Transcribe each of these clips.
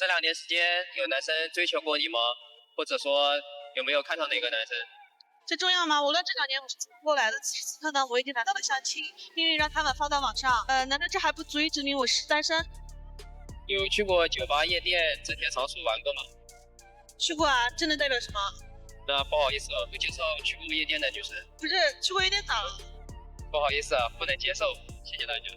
这2年时间，有男生追求过你吗？或者说有没有看上哪个男生？这重要吗？无论这2年我是怎么过来的，此刻呢，我已经拿到了相亲，并愿意让他们发到网上。难道这还不足以证明我是单身？你有去过酒吧、夜店、整天场所玩过吗？去过啊，这能代表什么？那不好意思不接受去过夜店的女生。不是，去过有点早。不好意思不能接受，谢谢大家。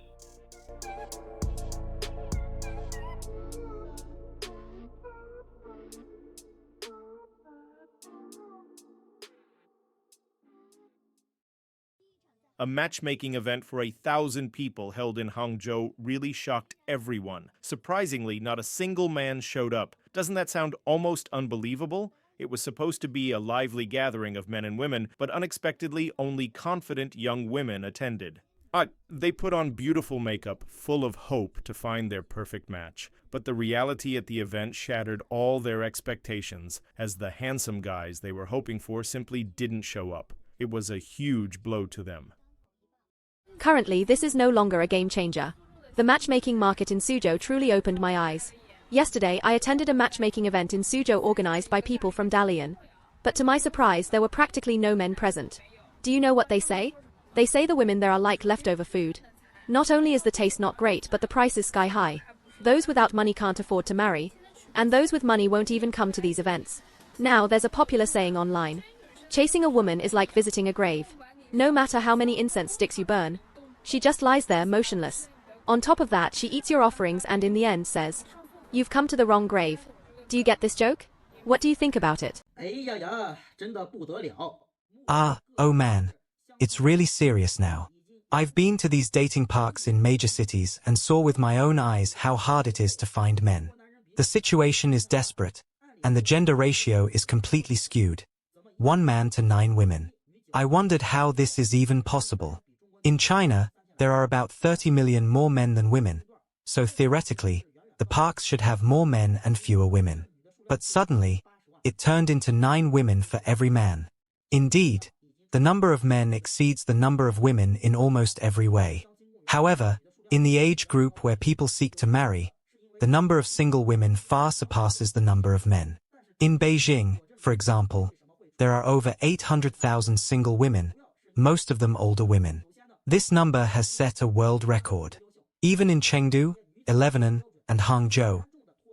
A matchmaking event for 1,000 people held in Hangzhou really shocked everyone. Surprisingly, not a single man showed up. Doesn't that sound almost unbelievable? It was supposed to be a lively gathering of men and women, but unexpectedly, only confident young women attended. They put on beautiful makeup, full of hope to find their perfect match. But the reality at the event shattered all their expectations, as the handsome guys they were hoping for simply didn't show up. It was a huge blow to them. Currently, this is no longer a game changer. The matchmaking market in Suzhou truly opened my eyes. Yesterday, I attended a matchmaking event in Suzhou organized by people from Dalian. But to my surprise, there were practically no men present. Do you know what they say? They say the women there are like leftover food. Not only is the taste not great, but the price is sky high. Those without money can't afford to marry. And those with money won't even come to these events. Now, there's a popular saying online. Chasing a woman is like visiting a grave. No matter how many incense sticks you burn, she just lies there motionless. On top of that, she eats your offerings and in the end says, "You've come to the wrong grave." Do you get this joke? What do you think about it? Oh man. It's really serious now. I've been to these dating parks in major cities and saw with my own eyes how hard it is to find men. The situation is desperate, and the gender ratio is completely skewed. 1 man to 9 women. I wondered how this is even possible. In China, there are about 30 million more men than women, so theoretically, the parks should have more men and fewer women. But suddenly, it turned into 9 women for every man. Indeed, the number of men exceeds the number of women in almost every way. However, in the age group where people seek to marry, the number of single women far surpasses the number of men. In Beijing, for example, there are over 800,000 single women, most of them older women. This number has set a world record. Even in Chengdu, Lebanon, and Hangzhou,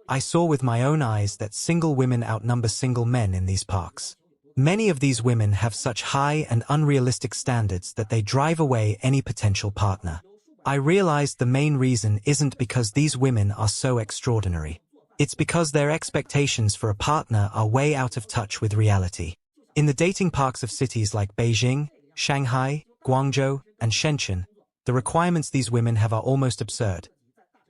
I saw with my own eyes that single women outnumber single men in these parks. Many of these women have such high and unrealistic standards that they drive away any potential partner. I realized the main reason isn't because these women are so extraordinary. It's because their expectations for a partner are way out of touch with reality. In the dating parks of cities like Beijing, Shanghai, Guangzhou, and Shenzhen, the requirements these women have are almost absurd.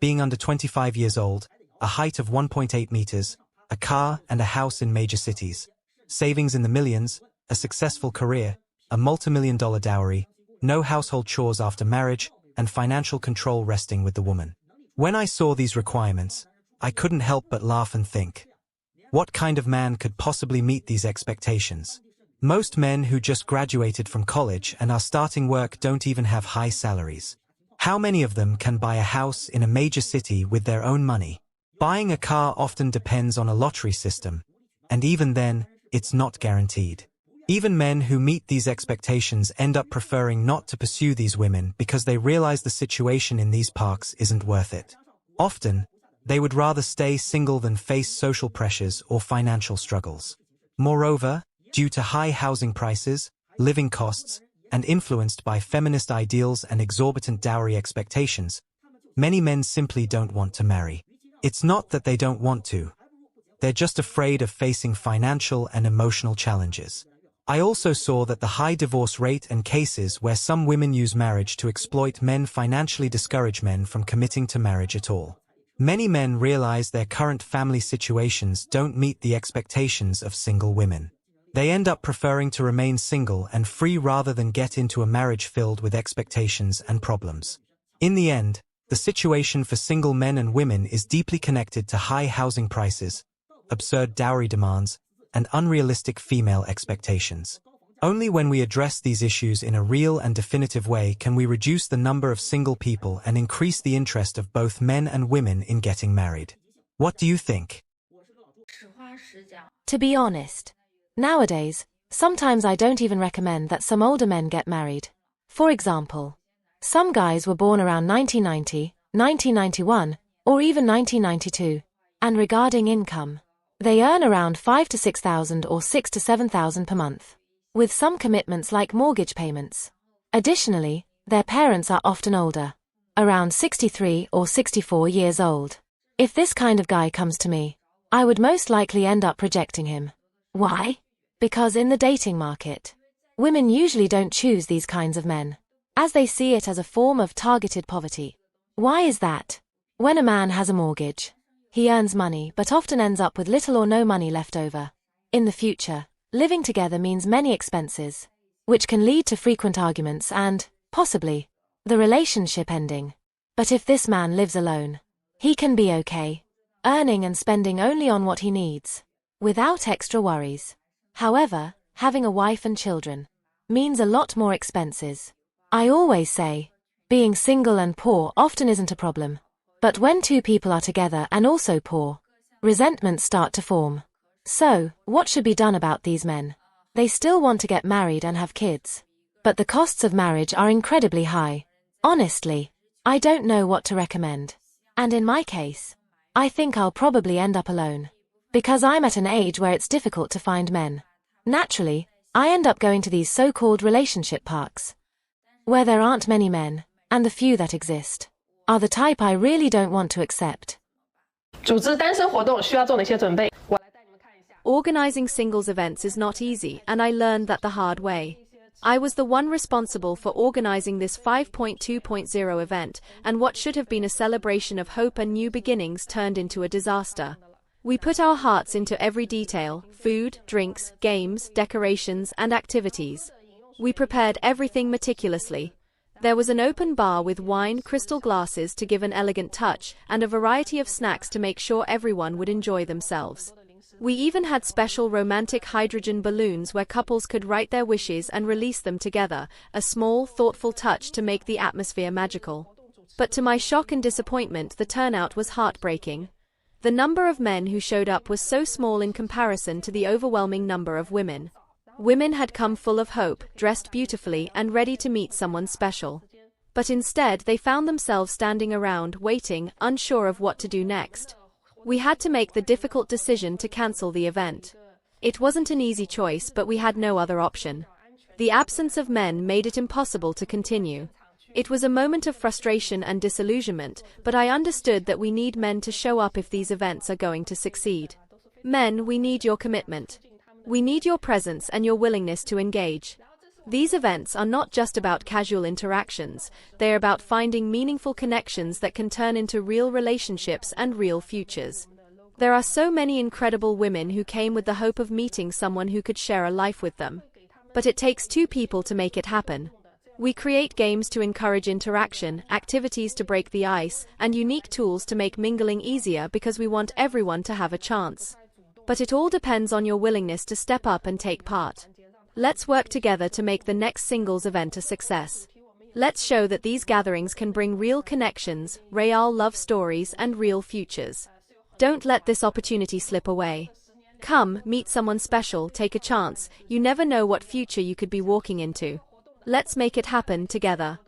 Being under 25 years old, a height of 1.8 meters, a car and a house in major cities, savings in the millions, a successful career, a multi-million-dollar dowry, no household chores after marriage, and financial control resting with the woman. When I saw these requirements, I couldn't help but laugh and think, what kind of man could possibly meet these expectations? Most men who just graduated from college and are starting work don't even have high salaries. How many of them can buy a house in a major city with their own money? Buying a car often depends on a lottery system, and even then, it's not guaranteed. Even men who meet these expectations end up preferring not to pursue these women because they realize the situation in these parks isn't worth it. Often, they would rather stay single than face social pressures or financial struggles. Moreover, due to high housing prices, living costs, and influenced by feminist ideals and exorbitant dowry expectations, many men simply don't want to marry. It's not that they don't want to. They're just afraid of facing financial and emotional challenges. I also saw that the high divorce rate and cases where some women use marriage to exploit men financially discourage men from committing to marriage at all. Many men realize their current family situations don't meet the expectations of single women. They end up preferring to remain single and free rather than get into a marriage filled with expectations and problems. In the end, the situation for single men and women is deeply connected to high housing prices, absurd dowry demands, and unrealistic female expectations. Only when we address these issues in a real and definitive way can we reduce the number of single people and increase the interest of both men and women in getting married. What do you think? To be honest, nowadays, sometimes I don't even recommend that some older men get married. For example, some guys were born around 1990, 1991, or even 1992. And regarding income, they earn around 5 to 6,000 or 6 to 7,000 per month, with some commitments like mortgage payments. Additionally, their parents are often older, around 63 or 64 years old. If this kind of guy comes to me, I would most likely end up rejecting him. Why? Because in the dating market, women usually don't choose these kinds of men, as they see it as a form of targeted poverty. Why is that? When a man has a mortgage, he earns money but often ends up with little or no money left over. In the future, living together means many expenses, which can lead to frequent arguments and, possibly, the relationship ending. But if this man lives alone, he can be okay, earning and spending only on what he needs, without extra worries. However, having a wife and children means a lot more expenses. I always say, being single and poor often isn't a problem. But when two people are together and also poor, resentments start to form. So, what should be done about these men? They still want to get married and have kids, but the costs of marriage are incredibly high. Honestly, I don't know what to recommend. And in my case, I think I'll probably end up alone, because I'm at an age where it's difficult to find men. Naturally, I end up going to these so-called relationship parks, where there aren't many men, and the few that exist are the type I really don't want to accept. 组织单身活动需要做哪些准备？ Organizing singles events is not easy, and I learned that the hard way. I was the one responsible for organizing this 5.2.0 event, and what should have been a celebration of hope and new beginnings turned into a disaster. We put our hearts into every detail: food, drinks, games, decorations, and activities. We prepared everything meticulously. There was an open bar with wine, crystal glasses to give an elegant touch, and a variety of snacks to make sure everyone would enjoy themselves. We even had special romantic hydrogen balloons where couples could write their wishes and release them together, a small, thoughtful touch to make the atmosphere magical. But to my shock and disappointment, the turnout was heartbreaking. The number of men who showed up was so small in comparison to the overwhelming number of women. Women had come full of hope, dressed beautifully, and ready to meet someone special. But instead, they found themselves standing around, waiting, unsure of what to do next. We had to make the difficult decision to cancel the event. It wasn't an easy choice, but we had no other option. The absence of men made it impossible to continue. It was a moment of frustration and disillusionment, but I understood that we need men to show up if these events are going to succeed. Men, we need your commitment. We need your presence and your willingness to engage. These events are not just about casual interactions, they're about finding meaningful connections that can turn into real relationships and real futures. There are so many incredible women who came with the hope of meeting someone who could share a life with them. But it takes two people to make it happen. We create games to encourage interaction, activities to break the ice, and unique tools to make mingling easier because we want everyone to have a chance. But it all depends on your willingness to step up and take part. Let's work together to make the next singles event a success. Let's show that these gatherings can bring real connections, real love stories, and real futures. Don't let this opportunity slip away. Come, meet someone special, take a chance. You never know what future you could be walking into. Let's make it happen together.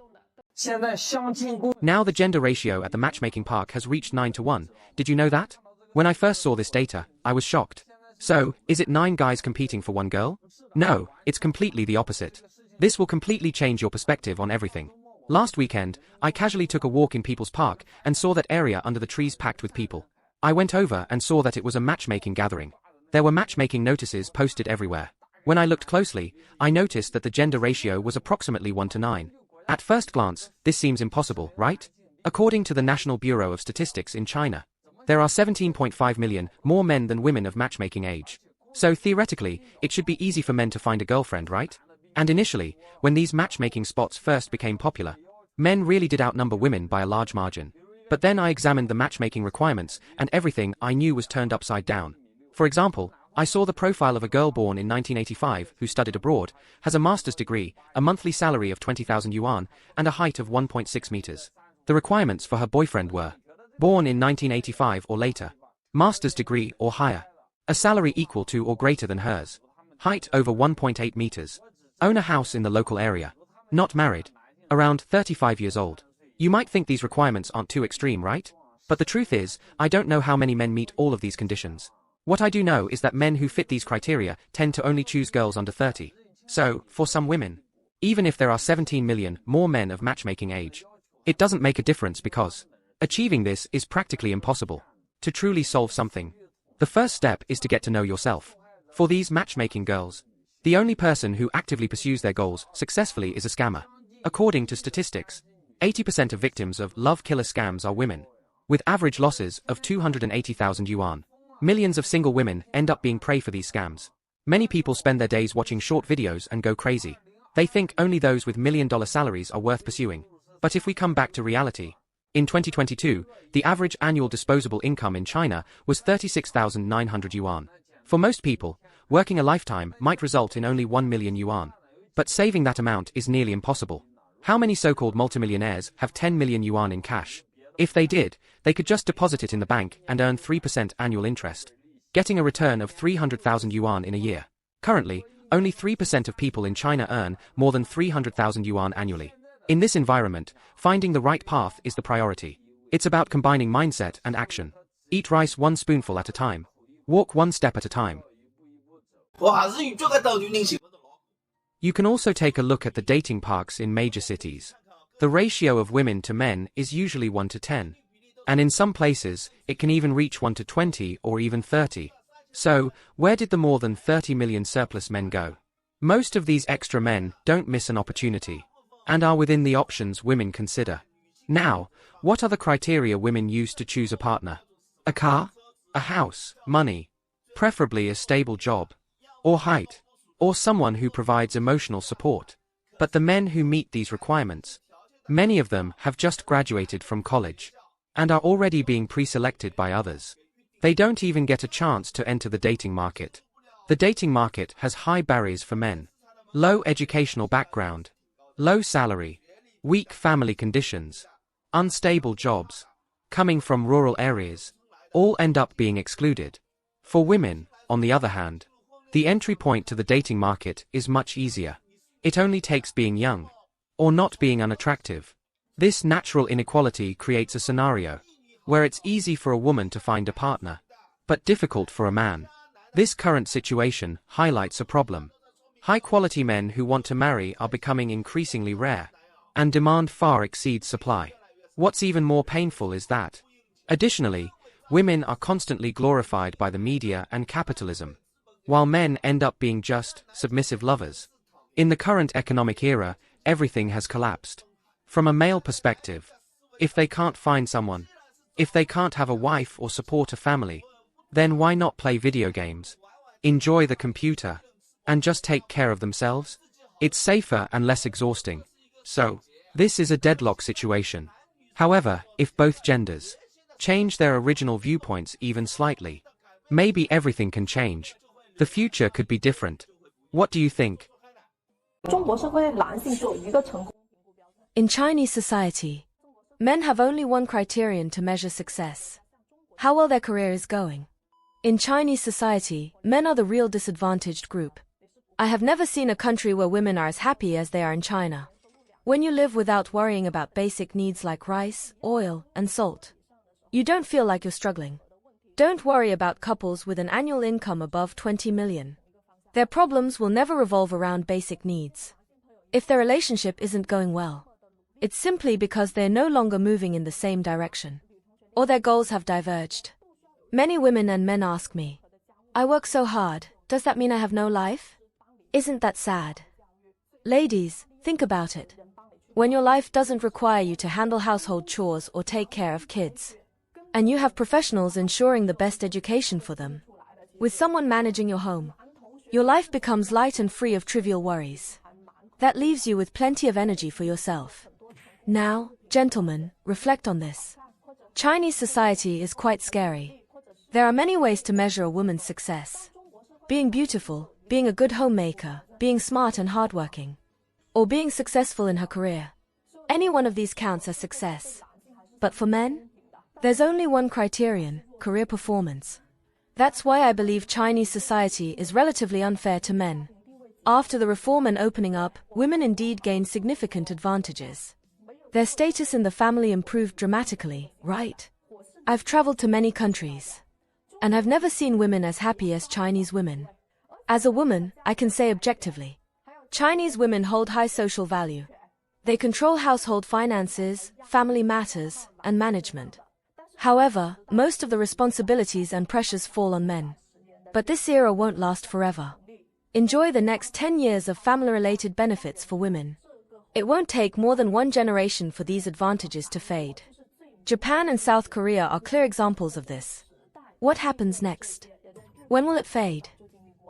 Now the gender ratio at the matchmaking park has reached 9 to 1. Did you know that? When I first saw this data, I was shocked. So, is it 9 guys competing for 1 girl? No, it's completely the opposite. This will completely change your perspective on everything. Last weekend, I casually took a walk in People's Park and saw that area under the trees packed with people. I went over and saw that it was a matchmaking gathering. There were matchmaking notices posted everywhere. When I looked closely, I noticed that the gender ratio was approximately 1 to 9. At first glance, this seems impossible, right? According to the National Bureau of Statistics in China, there are 17.5 million more men than women of matchmaking age. So theoretically, it should be easy for men to find a girlfriend, right? And initially, when these matchmaking spots first became popular, men really did outnumber women by a large margin. But then I examined the matchmaking requirements, and everything I knew was turned upside down. For example, I saw the profile of a girl born in 1985 who studied abroad, has a master's degree, a monthly salary of 20,000 yuan, and a height of 1.6 meters. The requirements for her boyfriend were born in 1985 or later, master's degree or higher, a salary equal to or greater than hers, height over 1.8 meters, own a house in the local area, not married, around 35 years old. You might think these requirements aren't too extreme, right? But the truth is, I don't know how many men meet all of these conditions. What I do know is that men who fit these criteria tend to only choose girls under 30. So, for some women, even if there are 17 million more men of matchmaking age, it doesn't make a difference because achieving this is practically impossible. To truly solve something, the first step is to get to know yourself. For these matchmaking girls, the only person who actively pursues their goals successfully is a scammer. According to statistics, 80% of victims of love killer scams are women, with average losses of 280,000 yuan. Millions of single women end up being prey for these scams. Many people spend their days watching short videos and go crazy. They think only those with million-dollar salaries are worth pursuing. But if we come back to reality, in 2022, the average annual disposable income in China was 36,900 yuan. For most people, working a lifetime might result in only 1 million yuan. But saving that amount is nearly impossible. How many so-called multimillionaires have 10 million yuan in cash? If they did, they could just deposit it in the bank and earn 3% annual interest, getting a return of 300,000 yuan in a year. Currently, only 3% of people in China earn more than 300,000 yuan annually. In this environment, finding the right path is the priority. It's about combining mindset and action. Eat rice one spoonful at a time. Walk one step at a time. You can also take a look at the dating parks in major cities. The ratio of women to men is usually 1 to 10. And in some places, it can even reach 1 to 20 or even 30. So, where did the more than 30 million surplus men go? Most of these extra men don't miss an opportunity, and are within the options women consider. Now, what are the criteria women use to choose a partner? A car? A house? Money? Preferably a stable job? Or height? Or someone who provides emotional support? But the men who meet these requirements, many of them have just graduated from college, and are already being pre-selected by others. They don't even get a chance to enter the dating market. The dating market has high barriers for men. Low educational background, low salary, weak family conditions, unstable jobs, coming from rural areas, all end up being excluded. For women, on the other hand, the entry point to the dating market is much easier. It only takes being young, or not being unattractive. This natural inequality creates a scenario where it's easy for a woman to find a partner, but difficult for a man. This current situation highlights a problem. High-quality men who want to marry are becoming increasingly rare, and demand far exceeds supply. What's even more painful is that, additionally, women are constantly glorified by the media and capitalism, while men end up being just submissive lovers. In the current economic era, everything has collapsed. From a male perspective, if they can't find someone, if they can't have a wife or support a family, then why not play video games, enjoy the computer, and just take care of themselves? It's safer and less exhausting. So, this is a deadlock situation. However, if both genders change their original viewpoints even slightly, maybe everything can change. The future could be different. What do you think? In Chinese society, men have only one criterion to measure success: how well their career is going. In Chinese society, men are the real disadvantaged group. I have never seen a country where women are as happy as they are in China. When you live without worrying about basic needs like rice, oil, and salt, you don't feel like you're struggling. Don't worry about couples with an annual income above 20 million. Their problems will never revolve around basic needs. If their relationship isn't going well, it's simply because they're no longer moving in the same direction, or their goals have diverged. Many women and men ask me, I work so hard, does that mean I have no life? Isn't that sad? Ladies, think about it. When your life doesn't require you to handle household chores or take care of kids, and you have professionals ensuring the best education for them, with someone managing your home, your life becomes light and free of trivial worries. That leaves you with plenty of energy for yourself. Now, gentlemen, reflect on this. Chinese society is quite scary. There are many ways to measure a woman's success. Being beautiful, being a good homemaker, being smart and hardworking, or being successful in her career. Any one of these counts as success. But for men, there's only one criterion: career performance. That's why I believe Chinese society is relatively unfair to men. After the reform and opening up, women indeed gained significant advantages. Their status in the family improved dramatically, right? I've traveled to many countries, and I've never seen women as happy as Chinese women. As a woman, I can say objectively, Chinese women hold high social value. They control household finances, family matters, and management. However, most of the responsibilities and pressures fall on men. But this era won't last forever. Enjoy the next 10 years of family-related benefits for women. It won't take more than one generation for these advantages to fade. Japan and South Korea are clear examples of this. What happens next? When will it fade?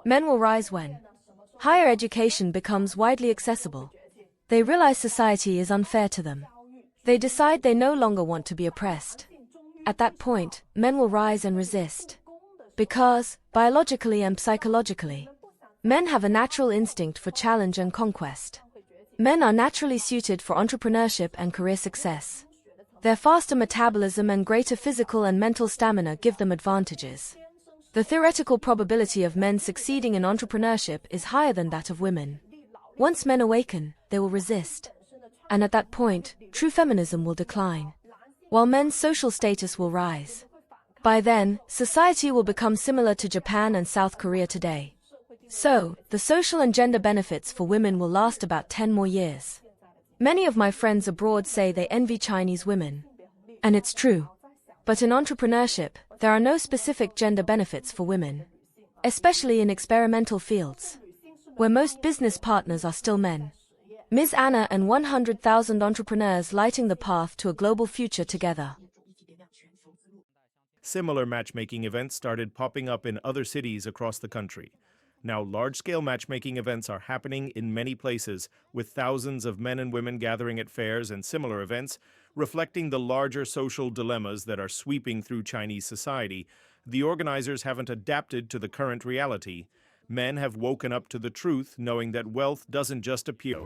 Men will rise when higher education becomes widely accessible. They realize society is unfair to them. They decide they no longer want to be oppressed. At that point, men will rise and resist. Because, biologically and psychologically, men have a natural instinct for challenge and conquest. Men are naturally suited for entrepreneurship and career success. Their faster metabolism and greater physical and mental stamina give them advantages. The theoretical probability of men succeeding in entrepreneurship is higher than that of women. Once men awaken, they will resist. And at that point, true feminism will decline, while men's social status will rise. By then, society will become similar to Japan and South Korea today. So, the social and gender benefits for women will last about 10 more years. Many of my friends abroad say they envy Chinese women. And it's true. But in entrepreneurship, there are no specific gender benefits for women. Especially in experimental fields, where most business partners are still men. Ms. Anna and 100,000 entrepreneurs lighting the path to a global future together. Similar matchmaking events started popping up in other cities across the country. Now, large-scale matchmaking events are happening in many places, with thousands of men and women gathering at fairs and similar events, reflecting the larger social dilemmas that are sweeping through Chinese society. The organizers haven't adapted to the current reality. Men have woken up to the truth, knowing that wealth doesn't just appear.